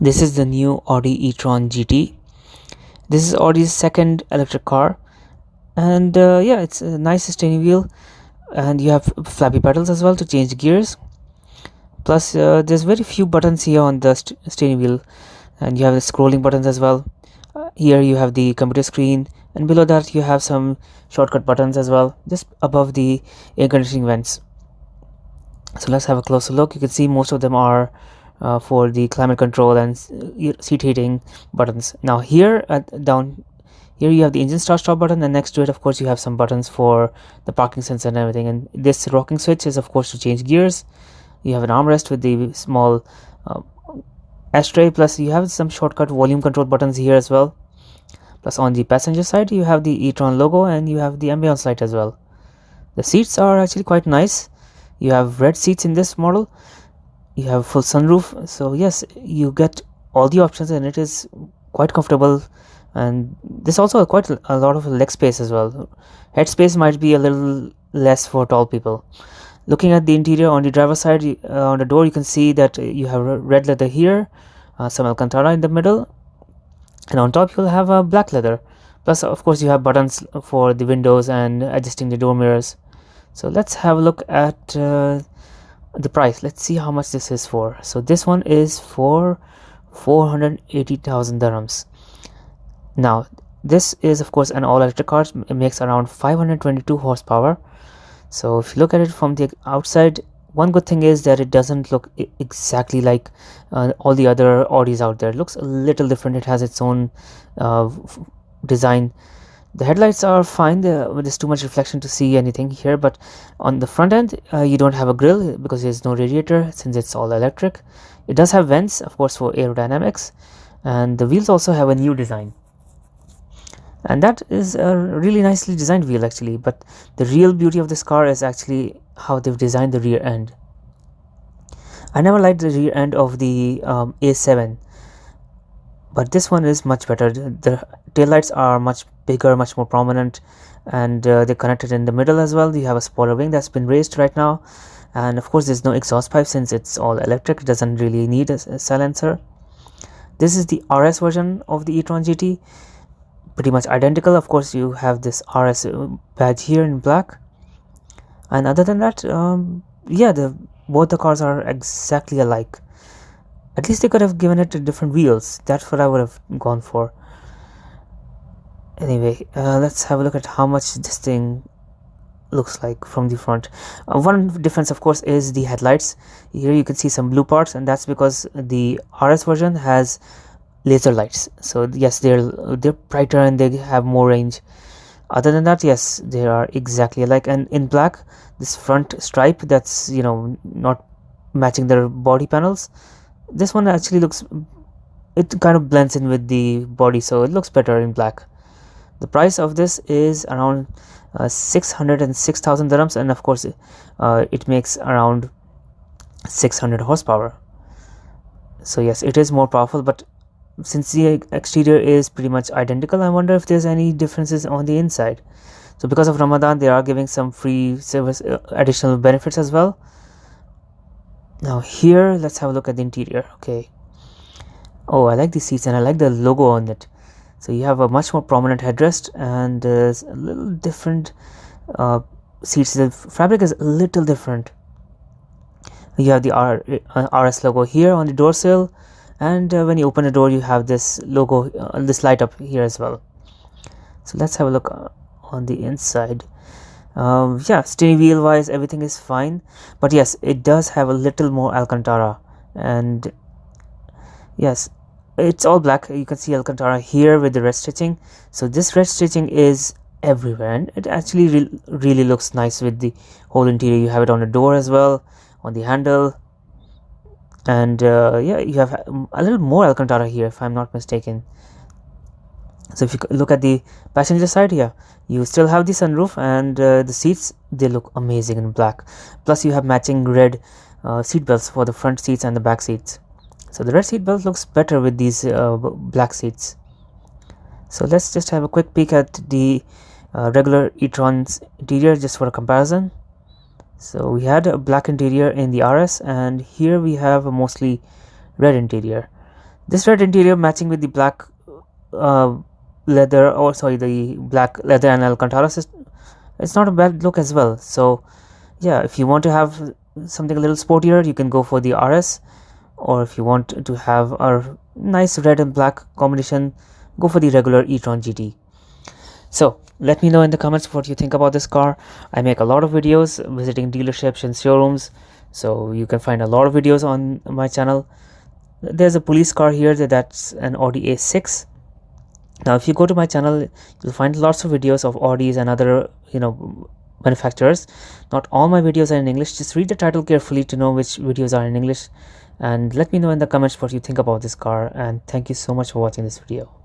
This is the new Audi e-tron GT. This is Audi's second electric car, and yeah, it's a nice steering wheel, and you have flappy pedals as well to change gears. Plus, there's very few buttons here on the steering wheel, and you have the scrolling buttons as well. Here you have the computer screen, and below that you have some shortcut buttons as well, just above the air conditioning vents. So let's have a closer look. You can see most of them are for the climate control and seat heating buttons. Now here down here you have the engine stop button, and next to it of course you have some buttons for the parking sensor and everything, and this rocking switch is of course to change gears. You have an armrest with the small ashtray, plus you have some shortcut volume control buttons here as well. Plus on the passenger side you have the e-tron logo, and you have the ambience light as well. The seats are actually quite nice. You have red seats in this model. You have full sunroof, so yes, you get all the options, and it is quite comfortable. And this also quite a lot of leg space as well. Head space might be a little less for tall people. Looking at the interior on the driver's side, on the door you can see that you have red leather here, some Alcantara in the middle, and on top you'll have a black leather. Plus of course you have buttons for the windows and adjusting the door mirrors. So let's have a look at the price. Let's see how much this is for. So this one is for 480,000 dirhams. Now this is of course an all-electric car. It makes around 522 horsepower. So if you look at it from the outside, one good thing is that it doesn't look exactly like all the other Audis out there. It looks a little different. It has its own design. The headlights are fine. There's too much reflection to see anything here, but on the front end you don't have a grille because there's no radiator since it's all electric. It does have vents of course for aerodynamics, and the wheels also have a new design, and that is a really nicely designed wheel actually. But the real beauty of this car is actually how they've designed the rear end. I never liked the rear end of the A7, but this one is much better. The taillights are much bigger, much more prominent, and they're connected in the middle as well. You have a spoiler wing that's been raised right now, and of course there's no exhaust pipe since it's all electric. It doesn't really need a silencer. This is the RS version of the e-tron GT, pretty much identical. Of course you have this RS badge here in black, and other than that yeah, both the cars are exactly alike. At least they could have given it different wheels. That's what I would have gone for. Anyway, let's have a look at how much this thing looks like from the front. One difference of course is the headlights. Here you can see some blue parts, and that's because the RS version has laser lights. So yes, they're brighter and they have more range. Other than that, yes, they are exactly alike. And in black, this front stripe that's not matching their body panels, this one actually looks, it kind of blends in with the body, so it looks better in black. The price of this is around 606,000 dirhams, and of course it makes around 600 horsepower. So yes, it is more powerful, but since the exterior is pretty much identical, I wonder if there's any differences on the inside. So because of Ramadan, they are giving some free service additional benefits as well. Now here, let's have a look at the interior. Okay. Oh, I like the seats, and I like the logo on it. So you have a much more prominent headrest, and a little different seats. The fabric is a little different. You have the RS logo here on the door sill, and when you open the door you have this logo, this light up here as well. So let's have a look on the inside. Yeah, steering wheel wise everything is fine, but yes, it does have a little more Alcantara, and yes, it's all black. You can see Alcantara here with the red stitching. So this red stitching is everywhere, and it actually really looks nice with the whole interior. You have it on the door as well, on the handle, and yeah, you have a little more Alcantara here if I'm not mistaken. So if you look at the passenger side here, you still have the sunroof, and the seats, they look amazing in black. Plus you have matching red seat belts for the front seats and the back seats. So the red seat belt looks better with these black seats. So let's just have a quick peek at the regular e-tron's interior just for a comparison. So we had a black interior in the RS, and here we have a mostly red interior. This red interior matching with the black leather, or sorry, the black leather and Alcantara system, it's not a bad look as well. So yeah, if you want to have something a little sportier, you can go for the RS, or if you want to have a nice red and black combination, go for the regular e-tron GT. So let me know in the comments what you think about this car. I make a lot of videos visiting dealerships and showrooms, so you can find a lot of videos on my channel. There's a police car here, that's an Audi A6. Now if you go to my channel, you'll find lots of videos of Audis and other manufacturers. Not all my videos are in English. Just read the title carefully to know which videos are in English, and let me know in the comments what you think about this car. And thank you so much for watching this video.